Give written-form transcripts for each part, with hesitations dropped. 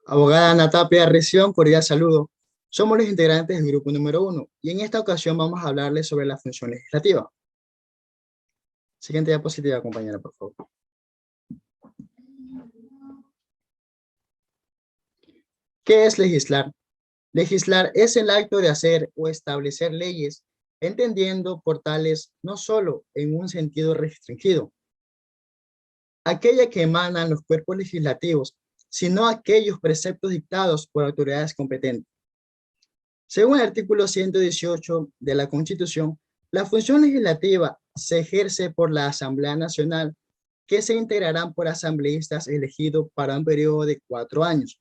Abogada Ana Tapia, reciban un cordial saludo. Somos los integrantes del grupo número 1 y en esta ocasión vamos a hablarles sobre la función legislativa. Siguiente diapositiva, compañera, por favor. ¿Qué es legislar? Legislar es el acto de hacer o establecer leyes, entendiendo por tales no solo en un sentido restringido, aquella que emanan los cuerpos legislativos, sino aquellos preceptos dictados por autoridades competentes. Según el artículo 118 de la Constitución, la función legislativa se ejerce por la Asamblea Nacional, que se integrarán por asambleístas elegidos para un periodo de 4 años.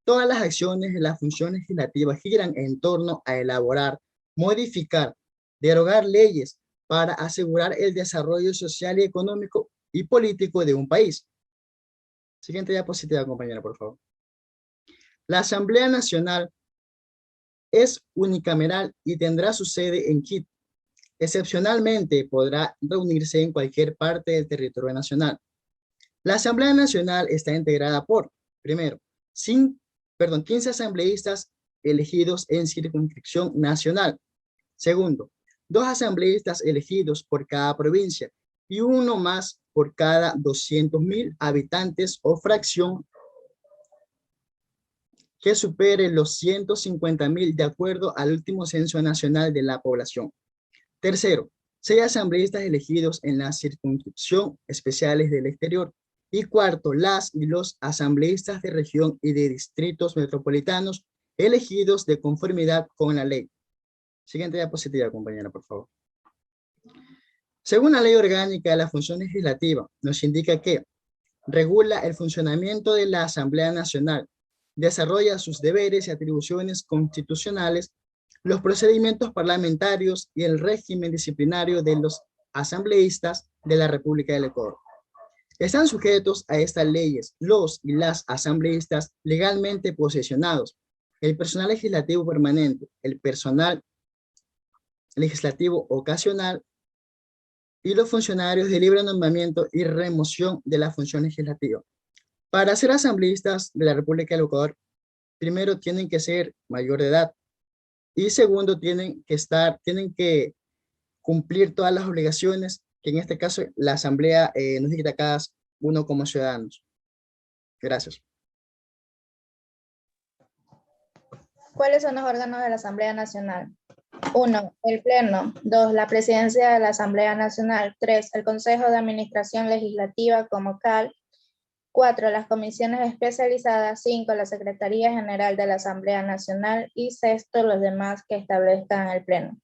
Todas las acciones de la función legislativa giran en torno a elaborar, modificar, derogar leyes para asegurar el desarrollo social y económico y político de un país. Siguiente diapositiva, compañera, por favor. La Asamblea Nacional es unicameral y tendrá su sede en Quito. Excepcionalmente podrá reunirse en cualquier parte del territorio nacional. La Asamblea Nacional está integrada por, primero, 15 asambleístas elegidos en circunscripción nacional. Segundo, 2 asambleístas elegidos por cada provincia y uno más por cada 200,000 habitantes o fracción que supere los 150,000 de acuerdo al último censo nacional de la población. Tercero, 6 asambleístas elegidos en la circunscripción especiales del exterior. Y cuarto, las y los asambleístas de región y de distritos metropolitanos elegidos de conformidad con la ley. Siguiente diapositiva, compañera, por favor. Según la Ley Orgánica de la Función Legislativa, nos indica que regula el funcionamiento de la Asamblea Nacional, desarrolla sus deberes y atribuciones constitucionales, los procedimientos parlamentarios y el régimen disciplinario de los asambleístas de la República del Ecuador. Están sujetos a estas leyes los y las asambleístas legalmente posesionados, el personal legislativo permanente, el personal legislativo ocasional y los funcionarios de libre nombramiento y remoción de la función legislativa. Para ser asambleístas de la República del Ecuador, primero tienen que ser mayor de edad y segundo tienen que cumplir todas las obligaciones que en este caso la Asamblea nos dicta a cada uno como ciudadanos. Gracias. ¿Cuáles son los órganos de la Asamblea Nacional? 1. El Pleno. 2. La Presidencia de la Asamblea Nacional. 3. El Consejo de Administración Legislativa como tal. 4. Las comisiones especializadas. 5. La Secretaría General de la Asamblea Nacional. Y 6. Los demás que establezcan el Pleno.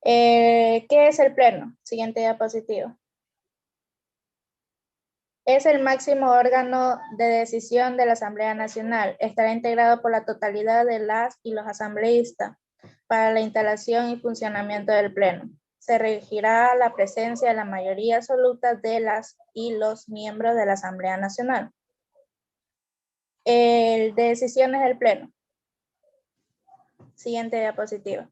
¿Qué es el Pleno? Siguiente diapositiva. Es el máximo órgano de decisión de la Asamblea Nacional. Estará integrado por la totalidad de las y los asambleístas para la instalación y funcionamiento del Pleno. Se regirá la presencia de la mayoría absoluta de las y los miembros de la Asamblea Nacional. El de decisiones del Pleno. Siguiente diapositiva.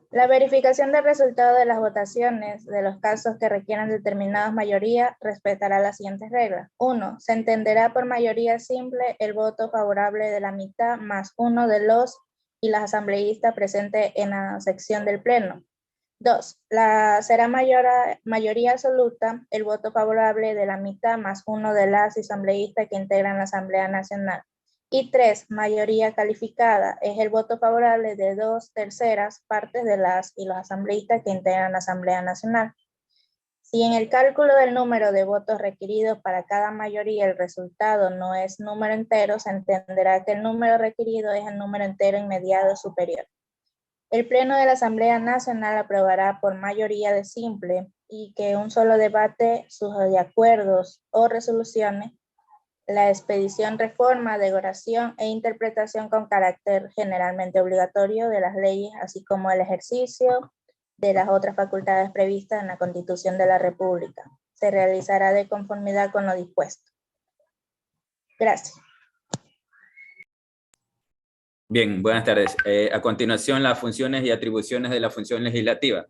La verificación del resultado de las votaciones de los casos que requieran determinadas mayorías respetará las siguientes reglas. 1. Se entenderá por mayoría simple el voto favorable de la mitad más uno de los y las asambleístas presentes en la sección del Pleno. 2. Será mayoría absoluta el voto favorable de la mitad más uno de las asambleístas que integran la Asamblea Nacional. Y 3, mayoría calificada, es el voto favorable de 2/3 partes de las y los asambleístas que integran la Asamblea Nacional. Si en el cálculo del número de votos requeridos para cada mayoría el resultado no es número entero, se entenderá que el número requerido es el número entero inmediato superior. El Pleno de la Asamblea Nacional aprobará por mayoría de simple y que un solo debate sus de acuerdos o resoluciones la expedición, reforma, derogación e interpretación con carácter generalmente obligatorio de las leyes, así como el ejercicio de las otras facultades previstas en la Constitución de la República. Se realizará de conformidad con lo dispuesto. Gracias. Bien, buenas tardes. A continuación, las funciones y atribuciones de la función legislativa.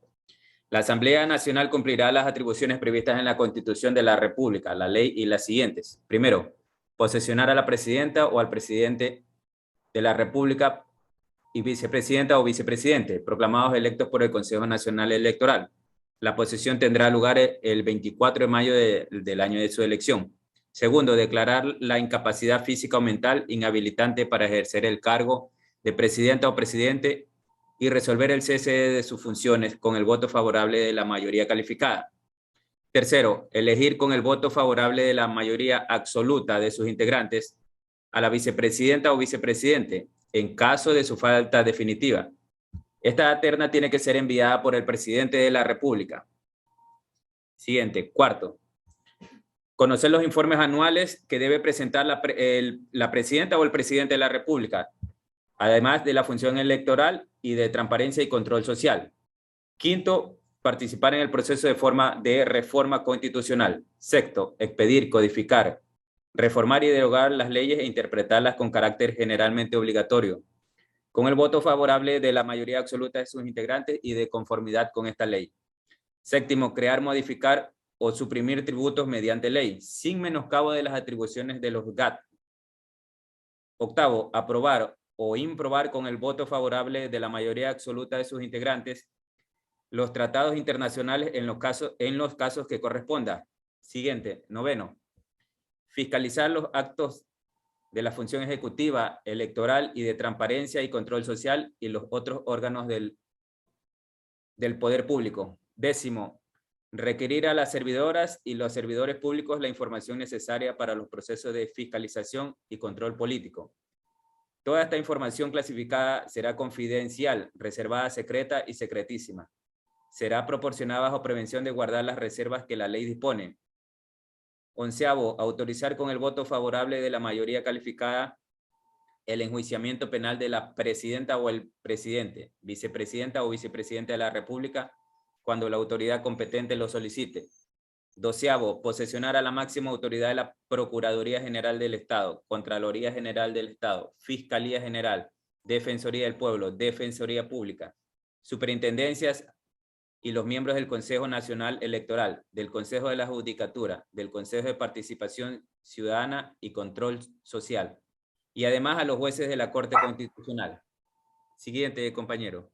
La Asamblea Nacional cumplirá las atribuciones previstas en la Constitución de la República, la ley y las siguientes. Primero, posesionar a la presidenta o al presidente de la República y vicepresidenta o vicepresidente, proclamados electos por el Consejo Nacional Electoral. La posesión tendrá lugar el 24 de mayo del año de su elección. Segundo, declarar la incapacidad física o mental inhabilitante para ejercer el cargo de presidenta o presidente y resolver el cese de sus funciones con el voto favorable de la mayoría calificada. Tercero, elegir con el voto favorable de la mayoría absoluta de sus integrantes a la vicepresidenta o vicepresidente en caso de su falta definitiva. Esta terna tiene que ser enviada por el presidente de la República. Siguiente, cuarto. Conocer los informes anuales que debe presentar la presidenta o el presidente de la República, además de la función electoral y de transparencia y control social. Quinto, participar en el proceso de reforma constitucional. Sexto, expedir, codificar, reformar y derogar las leyes e interpretarlas con carácter generalmente obligatorio, con el voto favorable de la mayoría absoluta de sus integrantes y de conformidad con esta ley. Séptimo, crear, modificar o suprimir tributos mediante ley, sin menoscabo de las atribuciones de los GAT. Octavo, aprobar o improbar con el voto favorable de la mayoría absoluta de sus integrantes los tratados internacionales en los casos que corresponda. Siguiente, noveno, fiscalizar los actos de la función ejecutiva, electoral y de transparencia y control social y los otros órganos del poder público. Décimo, requerir a las servidoras y los servidores públicos la información necesaria para los procesos de fiscalización y control político. Toda esta información clasificada será confidencial, reservada, secreta y secretísima. Será proporcionada bajo prevención de guardar las reservas que la ley dispone. Onceavo, autorizar con el voto favorable de la mayoría calificada el enjuiciamiento penal de la presidenta o el presidente, vicepresidenta o vicepresidente de la República, cuando la autoridad competente lo solicite. Doceavo, posesionar a la máxima autoridad de la Procuraduría General del Estado, Contraloría General del Estado, Fiscalía General, Defensoría del Pueblo, Defensoría Pública, superintendencias y los miembros del Consejo Nacional Electoral, del Consejo de la Judicatura, del Consejo de Participación Ciudadana y Control Social, y además a los jueces de la Corte Constitucional. Siguiente, compañero.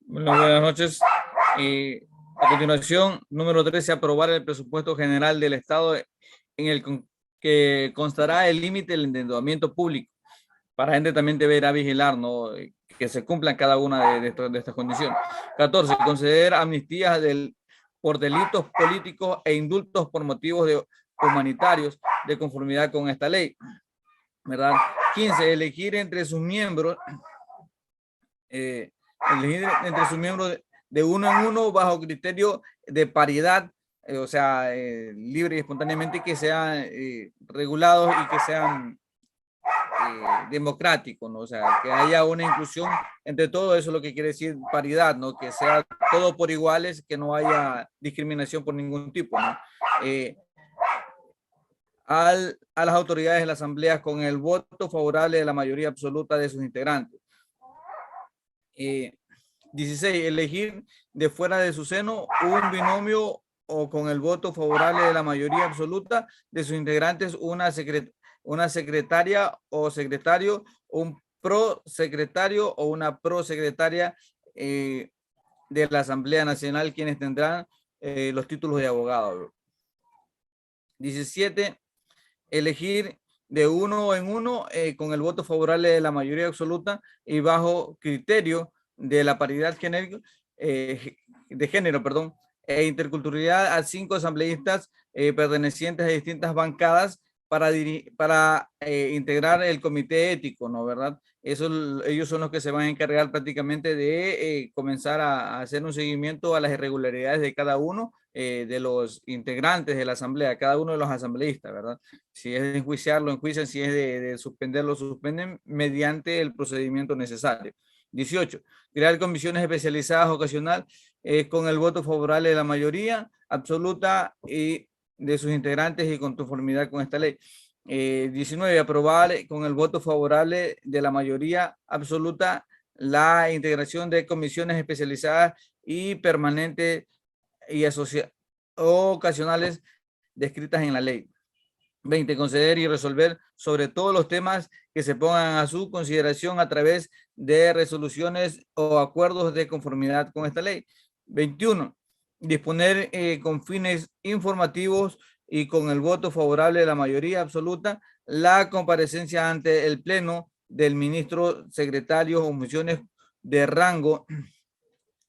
Bueno, buenas noches. A continuación, número 13, aprobar el presupuesto general del Estado en el que constará el límite del endeudamiento público. Para gente también deberá vigilar, ¿no?, que se cumplan cada una de estas condiciones. 14, conceder amnistías por delitos políticos e indultos por motivos humanitarios de conformidad con esta ley, ¿verdad? 15, elegir entre sus miembros de uno en uno bajo criterio de paridad, o sea, libre y espontáneamente, que sean regulados y que sean democráticos, ¿no? O sea, que haya una inclusión entre todo eso, lo que quiere decir paridad, ¿no? Que sea todo por iguales, que no haya discriminación por ningún tipo, ¿no? A las autoridades de la Asamblea con el voto favorable de la mayoría absoluta de sus integrantes. 16, elegir de fuera de su seno un binomio o con el voto favorable de la mayoría absoluta de sus integrantes una secretaria o secretario, un prosecretario o una prosecretaria de la Asamblea Nacional, quienes tendrán los títulos de abogado. 17, elegir de uno en uno con el voto favorable de la mayoría absoluta y bajo criterio de la paridad de género, perdón, e interculturalidad a 5 asambleístas pertenecientes a distintas bancadas para integrar el comité ético, ¿no? ¿Verdad? Ellos son los que se van a encargar prácticamente de comenzar a hacer un seguimiento a las irregularidades de cada uno de los integrantes de la asamblea, cada uno de los asambleístas, ¿verdad? Si es de enjuiciarlo, enjuician, si es de suspenderlo, suspenden mediante el procedimiento necesario. 18, crear comisiones especializadas ocasional con el voto favorable de la mayoría absoluta y de sus integrantes y con conformidad con esta ley. 19, aprobar con el voto favorable de la mayoría absoluta la integración de comisiones especializadas y permanentes y ocasionales descritas en la ley. 20. Conceder y resolver sobre todos los temas que se pongan a su consideración a través de resoluciones o acuerdos de conformidad con esta ley. 21. Disponer con fines informativos y con el voto favorable de la mayoría absoluta la comparecencia ante el Pleno del ministro secretario o funciones de rango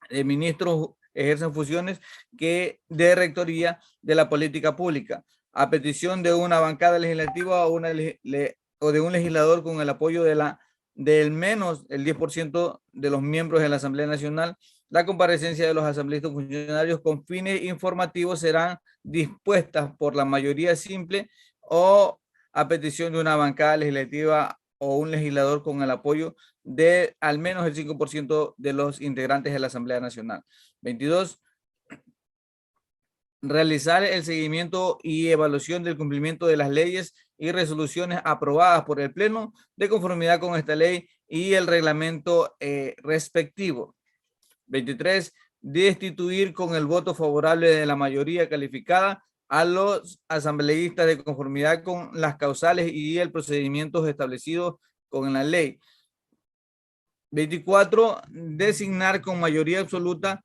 de ministros ejercen funciones que de rectoría de la política pública, a petición de una bancada legislativa o de un legislador con el apoyo del menos el 10% de los miembros de la Asamblea Nacional. La comparecencia de los asambleístas funcionarios con fines informativos serán dispuestas por la mayoría simple o a petición de una bancada legislativa o un legislador con el apoyo de al menos el 5% de los integrantes de la Asamblea Nacional. 22. Realizar el seguimiento y evaluación del cumplimiento de las leyes y resoluciones aprobadas por el Pleno de conformidad con esta ley y el reglamento respectivo. 23. Destituir con el voto favorable de la mayoría calificada a los asambleístas de conformidad con las causales y el procedimiento establecidos con la ley. 24. Designar con mayoría absoluta,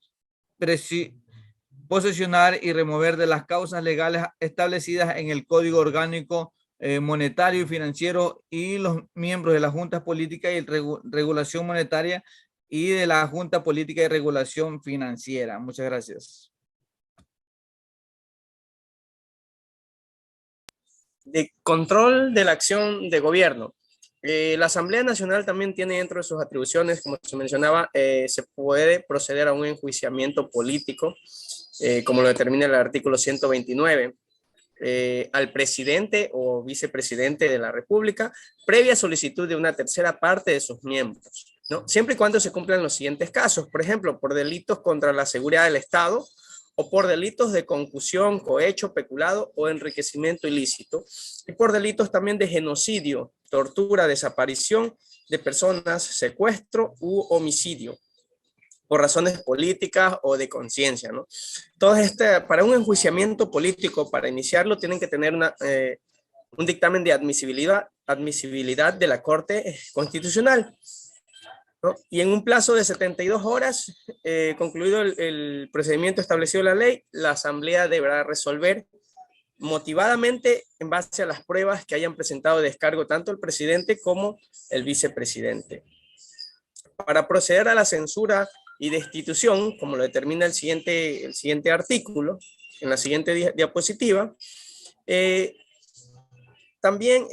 posesionar y remover de las causas legales establecidas en el Código Orgánico Monetario y Financiero y los miembros de la Junta Política y Regulación Monetaria y de la Junta Política y Regulación Financiera. Muchas gracias. De control de la acción de gobierno. La Asamblea Nacional también tiene dentro de sus atribuciones, como se mencionaba, se puede proceder a un enjuiciamiento político, como lo determina el artículo 129, al presidente o vicepresidente de la República, previa solicitud de una tercera parte de sus miembros, ¿no? Siempre y cuando se cumplan los siguientes casos, por ejemplo, por delitos contra la seguridad del Estado, o por delitos de concusión, cohecho, peculado o enriquecimiento ilícito, y por delitos también de genocidio, tortura, desaparición de personas, secuestro u homicidio, por razones políticas o de conciencia, ¿no? Todo para un enjuiciamiento político, para iniciarlo, tienen que tener un dictamen de admisibilidad de la Corte Constitucional, ¿no? Y en un plazo de 72 horas, concluido el procedimiento establecido en la ley, la Asamblea deberá resolver motivadamente en base a las pruebas que hayan presentado de descargo tanto el presidente como el vicepresidente. Para proceder a la censura y destitución, como lo determina el siguiente artículo, en la siguiente diapositiva, también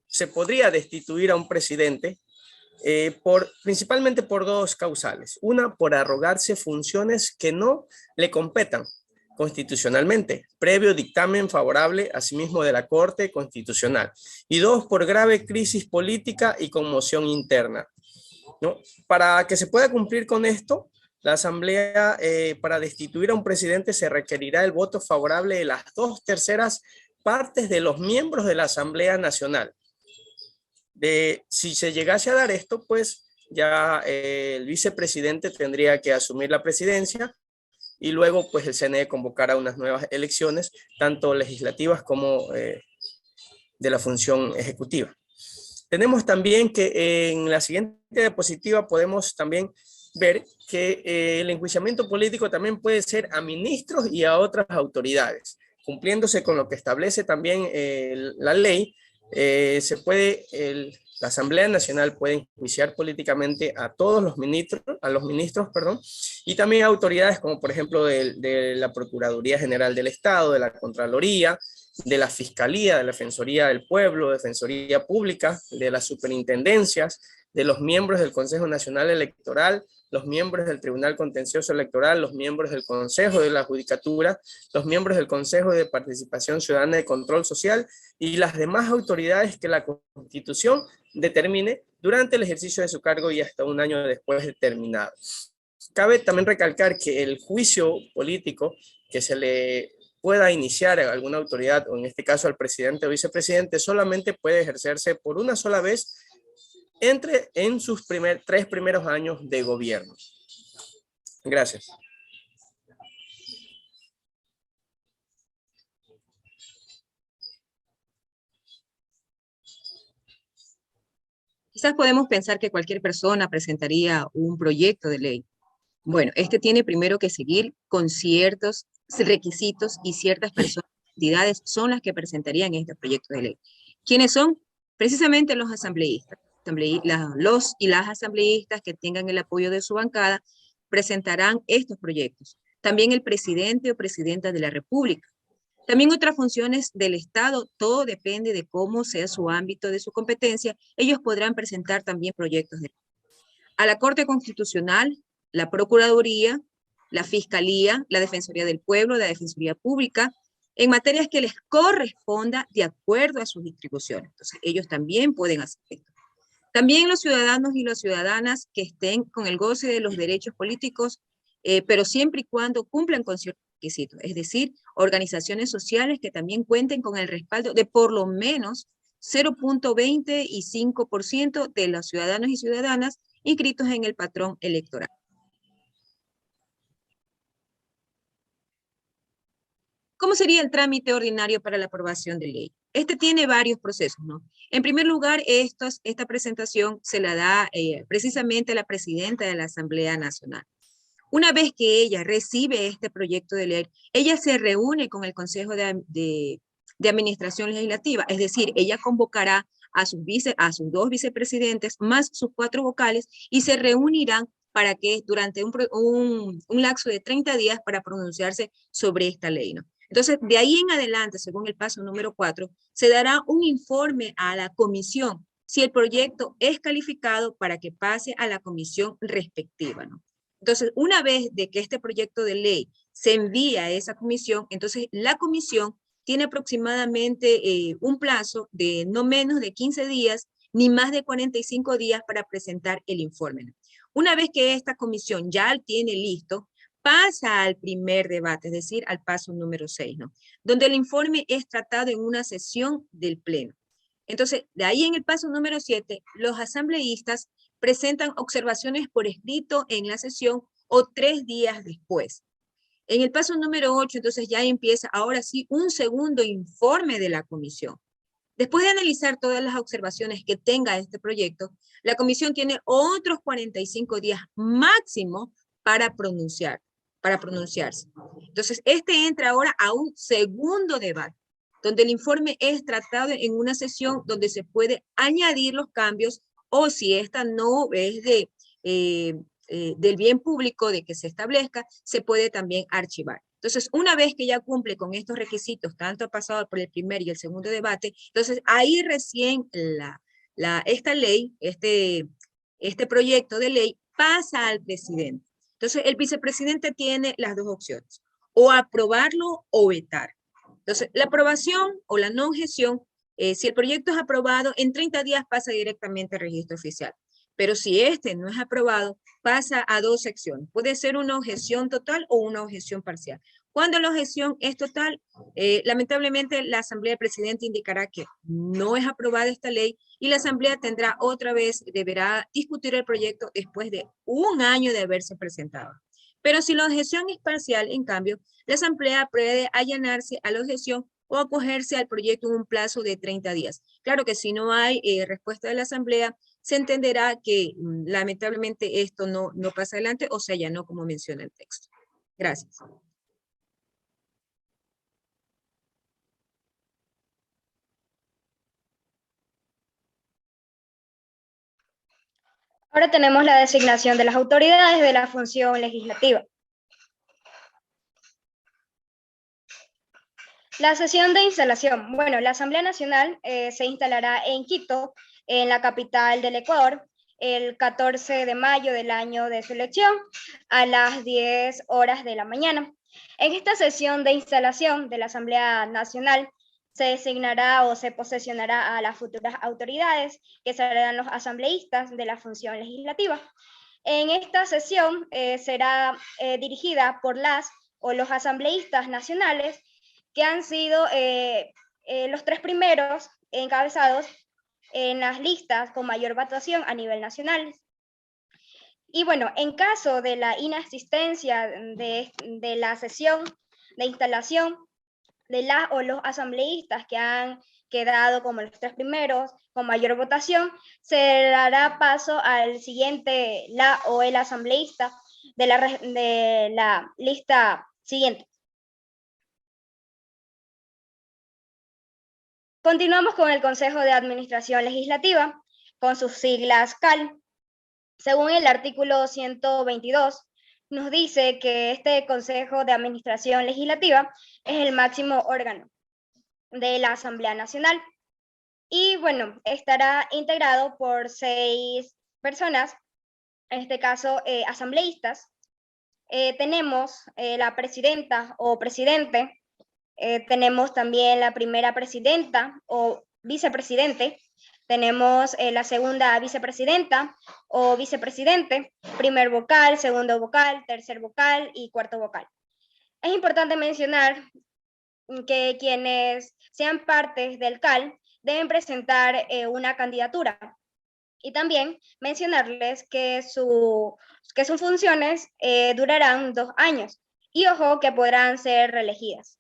se podría destituir a un presidente principalmente por dos causales. Una, por arrogarse funciones que no le competan constitucionalmente, previo dictamen favorable asimismo de la Corte Constitucional. Y dos, por grave crisis política y conmoción interna, ¿no? Para que se pueda cumplir con esto, la Asamblea, para destituir a un presidente, se requerirá el voto favorable de las 2/3 partes de los miembros de la Asamblea Nacional. Si se llegase a dar esto, pues ya el vicepresidente tendría que asumir la presidencia y luego pues el CNE convocará unas nuevas elecciones, tanto legislativas como de la función ejecutiva. Tenemos también que en la siguiente diapositiva podemos también ver que el enjuiciamiento político también puede ser a ministros y a otras autoridades. Cumpliéndose con lo que establece también la ley, la Asamblea Nacional puede enjuiciar políticamente a todos los ministros, y también a autoridades como por ejemplo de la Procuraduría General del Estado, de la Contraloría, de la Fiscalía, de la Defensoría del Pueblo, Defensoría Pública, de las superintendencias, de los miembros del Consejo Nacional Electoral, los miembros del Tribunal Contencioso Electoral, los miembros del Consejo de la Judicatura, los miembros del Consejo de Participación Ciudadana y Control Social y las demás autoridades que la Constitución determine durante el ejercicio de su cargo y hasta un año después de terminado. Cabe también recalcar que el juicio político que se le pueda iniciar a alguna autoridad, o en este caso al presidente o vicepresidente, solamente puede ejercerse por una sola vez en sus 3 primeros años de gobierno. Gracias. Quizás podemos pensar que cualquier persona presentaría un proyecto de ley. Bueno, este tiene primero que seguir con ciertos requisitos y ciertas personas, entidades son las que presentarían este proyecto de ley. ¿Quiénes son? Precisamente los asambleístas. Los y las asambleístas que tengan el apoyo de su bancada presentarán estos proyectos. También el presidente o presidenta de la República. También otras funciones del Estado, todo depende de cómo sea su ámbito de su competencia, ellos podrán presentar también proyectos de ley. A la Corte Constitucional, la Procuraduría, la Fiscalía, la Defensoría del Pueblo, la Defensoría Pública, en materias que les corresponda de acuerdo a sus distribuciones. Entonces, ellos también pueden hacer esto. También los ciudadanos y las ciudadanas que estén con el goce de los derechos políticos, pero siempre y cuando cumplan con ciertos requisitos, es decir, organizaciones sociales que también cuenten con el respaldo de por lo menos 0.25% de los ciudadanos y ciudadanas inscritos en el patrón electoral. ¿Cómo sería el trámite ordinario para la aprobación de ley? Este tiene varios procesos, ¿no? En primer lugar, esta presentación se la da precisamente a la presidenta de la Asamblea Nacional. Una vez que ella recibe este proyecto de ley, ella se reúne con el Consejo de Administración Legislativa, es decir, ella convocará a sus dos vicepresidentes más sus 4 vocales y se reunirán para que durante un lapso de 30 días para pronunciarse sobre esta ley, ¿no? Entonces, de ahí en adelante, según el paso número 4, se dará un informe a la comisión si el proyecto es calificado para que pase a la comisión respectiva, ¿no? Entonces, una vez de que este proyecto de ley se envía a esa comisión, entonces la comisión tiene aproximadamente un plazo de no menos de 15 días ni más de 45 días para presentar el informe, ¿no? Una vez que esta comisión ya tiene listo, pasa al primer debate, es decir, al paso número 6, ¿no? Donde el informe es tratado en una sesión del Pleno. Entonces, de ahí en el paso número 7, los asambleístas presentan observaciones por escrito en la sesión o 3 días después. En el paso número 8, entonces ya empieza ahora sí un segundo informe de la comisión. Después de analizar todas las observaciones que tenga este proyecto, la comisión tiene otros 45 días máximo para pronunciarse. Entonces, este entra ahora a un segundo debate, donde el informe es tratado en una sesión donde se puede añadir los cambios o si esta no es del bien público de que se establezca, se puede también archivar. Entonces, una vez que ya cumple con estos requisitos, tanto ha pasado por el primer y el segundo debate, entonces ahí recién esta ley, este proyecto de ley pasa al presidente. Entonces, el vicepresidente tiene las dos opciones, o aprobarlo o vetar. Entonces, la aprobación o la no objeción, si el proyecto es aprobado, en 30 días pasa directamente al registro oficial. Pero si este no es aprobado, pasa a 2 secciones. Puede ser una objeción total o una objeción parcial. Cuando la objeción es total, lamentablemente la Asamblea Presidente indicará que no es aprobada esta ley y la Asamblea tendrá otra vez, deberá discutir el proyecto después de 1 año de haberse presentado. Pero si la objeción es parcial, en cambio, la Asamblea puede allanarse a la objeción o acogerse al proyecto en un plazo de 30 días. Claro que si no hay respuesta de la Asamblea, se entenderá que lamentablemente esto no pasa adelante o se allanó como menciona el texto. Gracias. Ahora tenemos la designación de las autoridades de la función legislativa. La sesión de instalación. Bueno, la Asamblea Nacional se instalará en Quito, en la capital del Ecuador, el 14 de mayo del año de su elección, a las 10 horas de la mañana. En esta sesión de instalación de la Asamblea Nacional se designará o se posesionará a las futuras autoridades, que serán los asambleístas de la función legislativa. En esta sesión será dirigida por las o los asambleístas nacionales que han sido los 3 primeros encabezados en las listas con mayor votación a nivel nacional. Y bueno, en caso de la inasistencia de la sesión de instalación, de las o los asambleístas que han quedado como los 3 primeros con mayor votación, se dará paso al siguiente, la o el asambleísta de la lista siguiente. Continuamos con el Consejo de Administración Legislativa, con sus siglas CAL. Según el artículo 122, nos dice que este Consejo de Administración Legislativa es el máximo órgano de la Asamblea Nacional. Y bueno, estará integrado por 6 personas, en este caso asambleístas. Tenemos la presidenta o presidente, tenemos también la primera presidenta o vicepresidente, tenemos la segunda vicepresidenta o vicepresidente, primer vocal, segundo vocal, tercer vocal y cuarto vocal. Es importante mencionar que quienes sean partes del CAL deben presentar una candidatura. Y también mencionarles que sus funciones durarán 2 años. Y ojo que podrán ser reelegidas.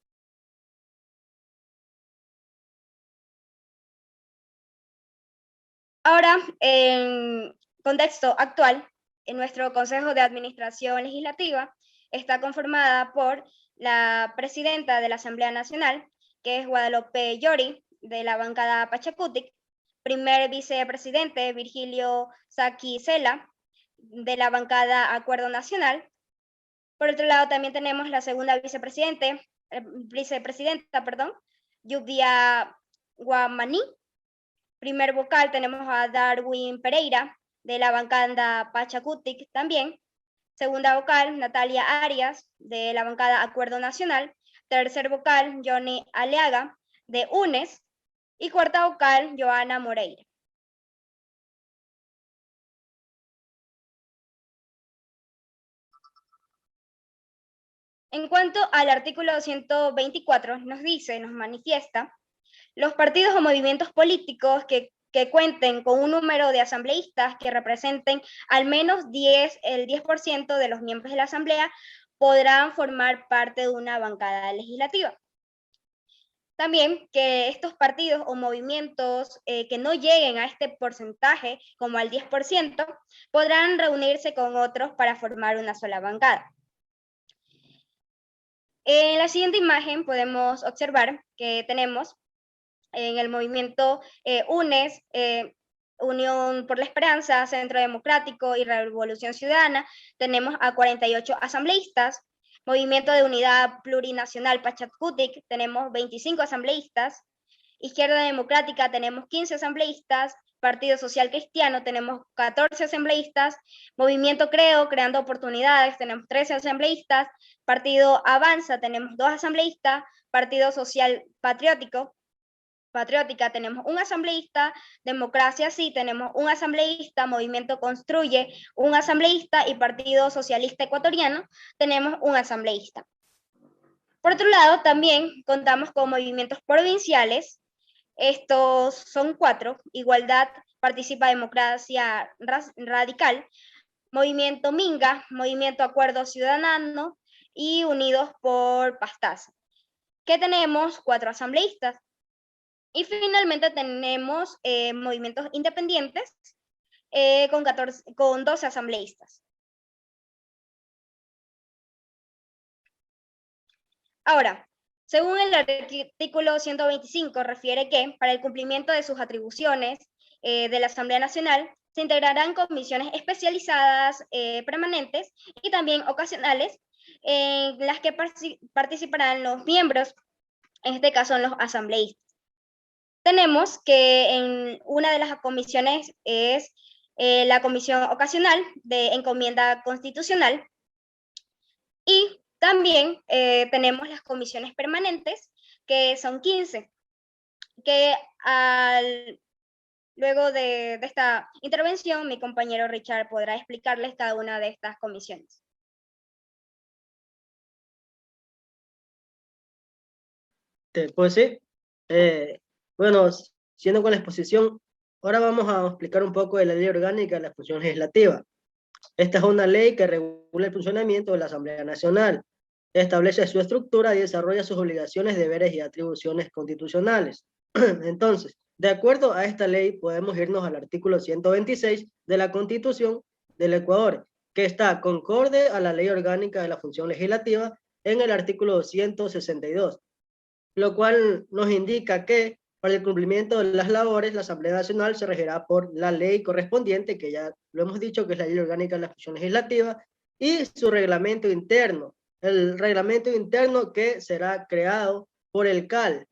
Ahora, en contexto actual, en nuestro Consejo de Administración Legislativa está conformada por la presidenta de la Asamblea Nacional, que es Guadalupe Llori, de la bancada Pachacutic, primer vicepresidente Virgilio Saki Cela, de la bancada Acuerdo Nacional. Por otro lado, también tenemos la segunda vicepresidenta, Yubdia Guamaní. Primer vocal tenemos a Darwin Pereira, de la bancada Pachacutic también. Segunda vocal, Natalia Arias, de la bancada Acuerdo Nacional. Tercer vocal, Johnny Aleaga, de UNES. Y cuarta vocal, Joana Moreira. En cuanto al artículo 124, nos manifiesta, los partidos o movimientos políticos que cuenten con un número de asambleístas que representen al menos el 10% de los miembros de la asamblea podrán formar parte de una bancada legislativa. También que estos partidos o movimientos que no lleguen a este porcentaje, como al 10%, podrán reunirse con otros para formar una sola bancada. En la siguiente imagen podemos observar que tenemos en el movimiento UNES, Unión por la Esperanza, Centro Democrático y Revolución Ciudadana, tenemos a 48 asambleístas. Movimiento de Unidad Plurinacional Pachacutic, tenemos 25 asambleístas. Izquierda Democrática, tenemos 15 asambleístas. Partido Social Cristiano, tenemos 14 asambleístas. Movimiento Creo, Creando Oportunidades, tenemos 13 asambleístas. Partido Avanza, tenemos 2 asambleístas. Partido Social Patriótica, tenemos un asambleísta. Democracia Sí, tenemos un asambleísta. Movimiento Construye, un asambleísta. Y Partido Socialista Ecuatoriano, tenemos un asambleísta. Por otro lado, también contamos con movimientos provinciales. Estos son 4, Igualdad, Participa Democracia Radical, Movimiento Minga, Movimiento Acuerdo Ciudadano y Unidos por Pastaza, que tenemos 4 asambleístas. Y finalmente tenemos movimientos independientes con 12 asambleístas. Ahora, según el artículo 125, refiere que para el cumplimiento de sus atribuciones de la Asamblea Nacional se integrarán comisiones especializadas permanentes y también ocasionales en las que participarán los miembros, en este caso los asambleístas. Tenemos que en una de las comisiones es la comisión ocasional de encomienda constitucional y también tenemos las comisiones permanentes, que son 15, que luego de esta intervención, mi compañero Richard podrá explicarles cada una de estas comisiones. Pues sí. Bueno, siguiendo con la exposición, ahora vamos a explicar un poco de la ley orgánica de la función legislativa. Esta es una ley que regula el funcionamiento de la Asamblea Nacional. establece su estructura y desarrolla sus obligaciones, deberes y atribuciones constitucionales. Entonces, de acuerdo a esta ley, podemos irnos al artículo 126 de la Constitución del Ecuador, que está concorde a la Ley Orgánica de la Función Legislativa en el artículo 162, lo cual nos indica que para el cumplimiento de las labores, la Asamblea Nacional se regirá por la ley correspondiente, que ya lo hemos dicho, que es la Ley Orgánica de la Función Legislativa, y su reglamento interno, el reglamento interno que será creado por el CAL,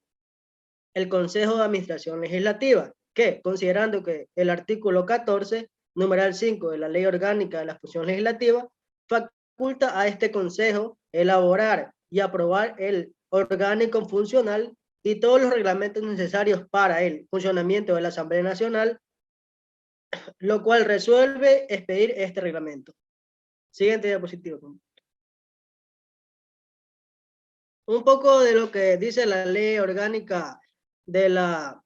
el Consejo de Administración Legislativa, que, considerando que el artículo 14, numeral 5 de la Ley Orgánica de la Función Legislativa, faculta a este Consejo elaborar y aprobar el orgánico funcional y todos los reglamentos necesarios para el funcionamiento de la Asamblea Nacional, lo cual resuelve expedir este reglamento. Siguiente diapositiva. Un poco de lo que dice la Ley Orgánica de la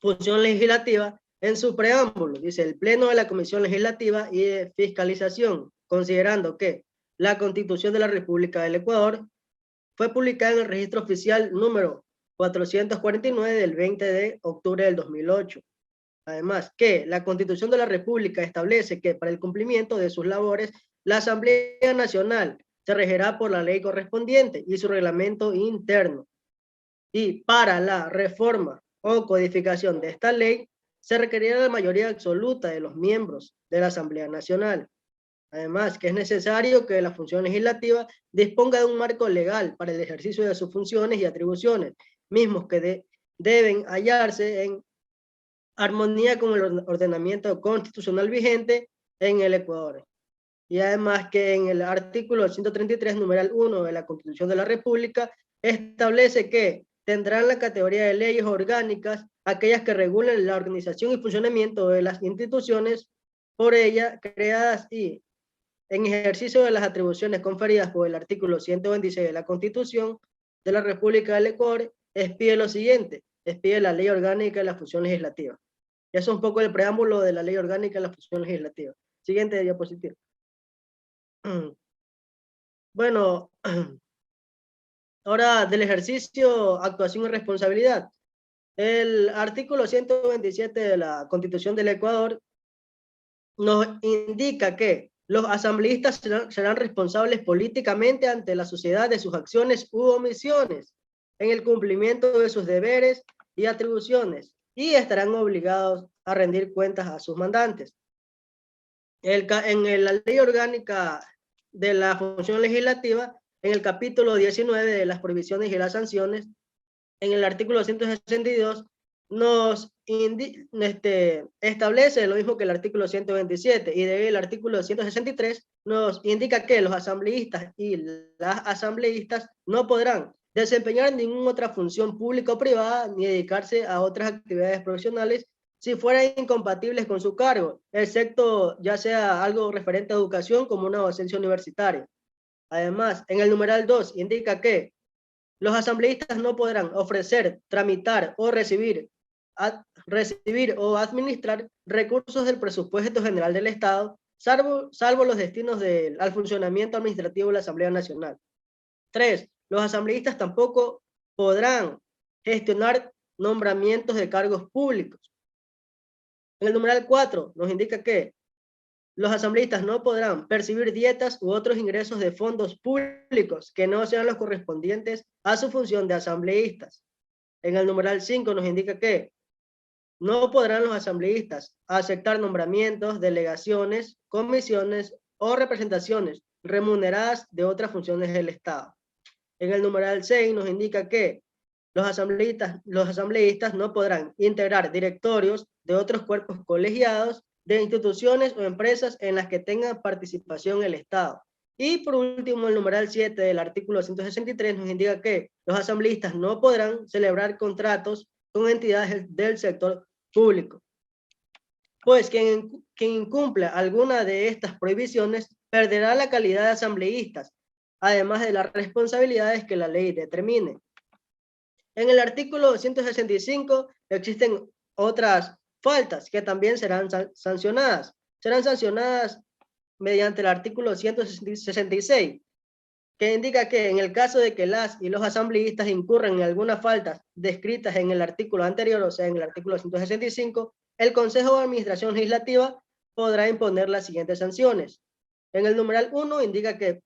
Función Legislativa en su preámbulo. Dice: el Pleno de la Comisión Legislativa y de Fiscalización, considerando que la Constitución de la República del Ecuador fue publicada en el Registro Oficial número 449 del 20 de octubre del 2008. Además, que la Constitución de la República establece que para el cumplimiento de sus labores, la Asamblea Nacional se regirá por la ley correspondiente y su reglamento interno. Y para la reforma o codificación de esta ley, se requerirá la mayoría absoluta de los miembros de la Asamblea Nacional. Además, que es necesario que la función legislativa disponga de un marco legal para el ejercicio de sus funciones y atribuciones, mismos que deben hallarse en armonía con el ordenamiento constitucional vigente en el Ecuador. Y además que en el artículo 133, numeral 1 de la Constitución de la República, establece que tendrán la categoría de leyes orgánicas aquellas que regulen la organización y funcionamiento de las instituciones por ella creadas y en ejercicio de las atribuciones conferidas por el artículo 126 de la Constitución de la República del Ecuador, expide lo siguiente: expide la Ley Orgánica de la Función Legislativa. Y eso es un poco el preámbulo de la Ley Orgánica de la Función Legislativa. Siguiente diapositiva. Bueno, ahora del ejercicio, actuación y responsabilidad. El artículo 127 de la Constitución del Ecuador nos indica que los asambleístas serán responsables políticamente ante la sociedad de sus acciones u omisiones en el cumplimiento de sus deberes y atribuciones y estarán obligados a rendir cuentas a sus mandantes. En la Ley Orgánica de la Función Legislativa, en el capítulo 19 de las prohibiciones y las sanciones, en el artículo 162, nos establece lo mismo que el artículo 127, y el artículo 163 nos indica que los asambleístas y las asambleístas no podrán desempeñar ninguna otra función pública o privada ni dedicarse a otras actividades profesionales si fueran incompatibles con su cargo, excepto ya sea algo referente a educación como una docencia universitaria. Además, en el numeral 2 indica que los asambleístas no podrán ofrecer, tramitar o recibir o administrar recursos del presupuesto general del Estado, salvo los destinos al funcionamiento administrativo de la Asamblea Nacional. 3. Los asambleístas tampoco podrán gestionar nombramientos de cargos públicos. En el numeral 4 nos indica que los asambleístas no podrán percibir dietas u otros ingresos de fondos públicos que no sean los correspondientes a su función de asambleístas. En el numeral 5 nos indica que no podrán los asambleístas aceptar nombramientos, delegaciones, comisiones o representaciones remuneradas de otras funciones del Estado. En el numeral 6 nos indica que los asambleístas no podrán integrar directorios de otros cuerpos colegiados de instituciones o empresas en las que tengan participación el Estado. Y por último, el numeral 7 del artículo 163 nos indica que los asambleístas no podrán celebrar contratos con entidades del sector público. Pues quien incumpla alguna de estas prohibiciones perderá la calidad de asambleístas, además de las responsabilidades que la ley determine. En el artículo 165 existen otras faltas que también serán sancionadas. Serán sancionadas mediante el artículo 166, que indica que en el caso de que las y los asambleístas incurran en algunas faltas descritas en el artículo anterior, o sea, en el artículo 165, el Consejo de Administración Legislativa podrá imponer las siguientes sanciones. En el numeral 1 indica que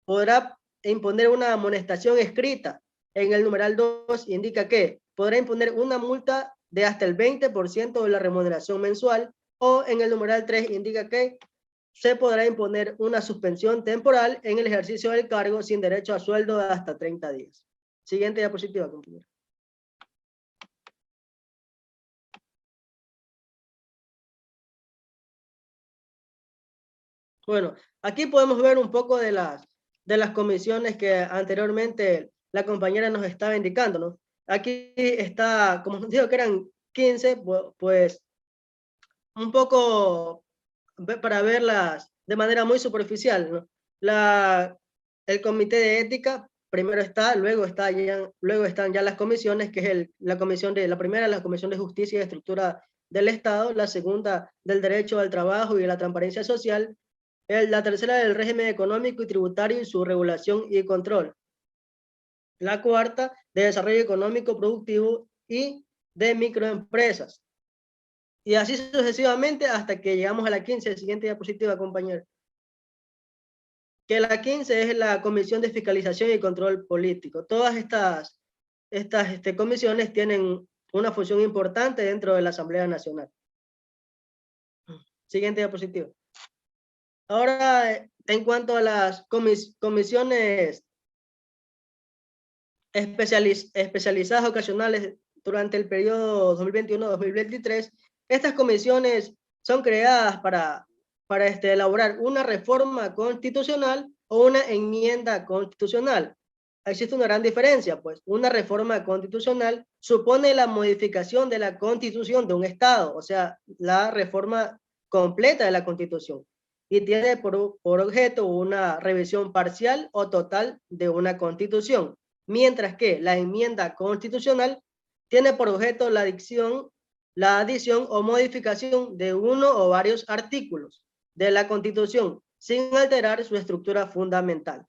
podrá imponer una amonestación escrita. En el numeral 2 indica que podrá imponer una multa de hasta el 20% de la remuneración mensual, o en el numeral 3 indica que se podrá imponer una suspensión temporal en el ejercicio del cargo sin derecho a sueldo de hasta 30 días. Siguiente diapositiva, compañero. Bueno, aquí podemos ver un poco de las comisiones que anteriormente la compañera nos estaba indicando, ¿no? Aquí está, como nos dijo que eran 15, pues un poco para verlas de manera muy superficial, ¿no? El comité de ética primero está, luego están ya las comisiones, que es la primera, la Comisión de Justicia y Estructura del Estado, la segunda del Derecho al Trabajo y la Transparencia Social, la tercera del régimen económico y tributario y su regulación y control, la cuarta de desarrollo económico productivo y de microempresas. Y así sucesivamente hasta que llegamos a la 15, siguiente diapositiva, compañero. Que la 15 es la Comisión de Fiscalización y Control Político. Todas estas comisiones tienen una función importante dentro de la Asamblea Nacional. Siguiente diapositiva. Ahora, en cuanto a las comisiones especializadas ocasionales durante el periodo 2021-2023, estas comisiones son creadas para elaborar una reforma constitucional o una enmienda constitucional. Existe una gran diferencia, pues una reforma constitucional supone la modificación de la constitución de un Estado, o sea, la reforma completa de la Constitución, y tiene por objeto una revisión parcial o total de una Constitución, mientras que la enmienda constitucional tiene por objeto la adición o modificación de uno o varios artículos de la Constitución, sin alterar su estructura fundamental.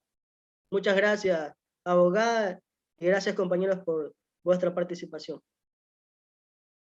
Muchas gracias, abogada, y gracias, compañeros, por vuestra participación.